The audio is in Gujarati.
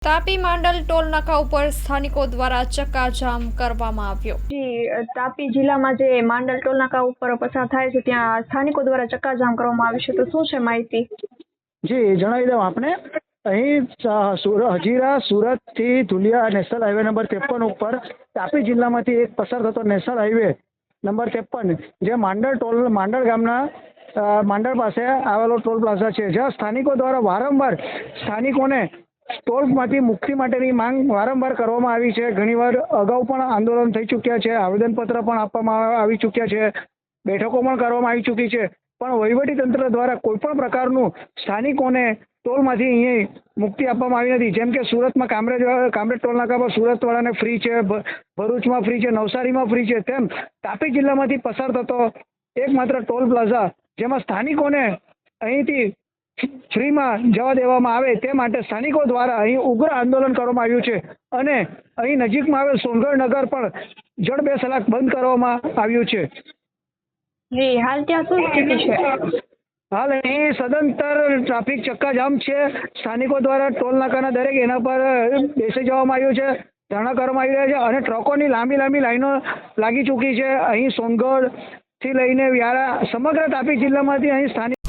તાપી માંડલ ટોલ નાકા ઉપર સ્થાનિકો દ્વારા ચક્કાજામ કરવામાં આવ્યો। તાપી જિલ્લામાં જે માંડલ ટોલ નાકા ઉપર પસાર થાય છે ત્યાં સ્થાનિકો દ્વારા ચક્કાજામ કરવામાં આવ્યું છે, તો શું છે માહિતી? જી જણાવી દઉં આપને, અહીં હજીરા સુરતથી ધુલિયા નેશનલ હાઈવે નંબર 53 ઉપર તાપી જિલ્લામાંથી એક પસાર થતો નેશનલ હાઈવે નંબર 53 જે માંડલ ગામના માંડલ પાસે આવેલો ટોલ પ્લાઝા છે, જ્યાં સ્થાનિકો દ્વારા વારંવાર સ્થાનિકોને ટોલમાંથી મુક્તિ માટેની માંગ વારંવાર કરવામાં આવી છે। ઘણીવાર અગાઉ પણ આંદોલન થઈ ચૂક્યા છે, આવેદનપત્ર પણ આપવામાં આવી ચૂક્યા છે, બેઠકો પણ કરવામાં આવી ચૂકી છે, પણ વહીવટીતંત્ર દ્વારા કોઈપણ પ્રકારનું સ્થાનિકોને ટોલમાંથી અહીંયા મુક્તિ આપવામાં આવી નથી। જેમ કે સુરતમાં કામરેજ ટોલ નાકા પર સુરતવાળાને ફ્રી છે, ભરૂચમાં ફ્રી છે, નવસારીમાં ફ્રી છે, તેમ તાપી જિલ્લામાંથી પસાર થતો એકમાત્ર ટોલ પ્લાઝા જેમાં સ્થાનિકોને અહીંથી ફ્રીમાં જવા દેવામાં આવે તે માટે સ્થાનિકો દ્વારા અહીં ઉગ્ર આંદોલન કરવામાં આવ્યું છે અને અહીં નજીકમાં આવેલ સોનગઢ નગર પણ જડ બે સલાક બંધ કરવામાં આવ્યું છે। જી, હાલ ત્યાં શું સ્થિતિ છે? હાલ અહીં સદંતર ટ્રાફિક ચક્કાજામ છે। સ્થાનિકો દ્વારા ટોલ નાકાના દરેક એના પર બેસી જવામાં આવ્યું છે, ધરણા કરવામાં આવી રહ્યા છે અને ટ્રકોની લાંબી લાઈનો લાગી ચૂકી છે। અહીં સોનગઢથી લઈને વ્યારા સમગ્ર તાપી જિલ્લામાંથી અહીં સ્થાનિક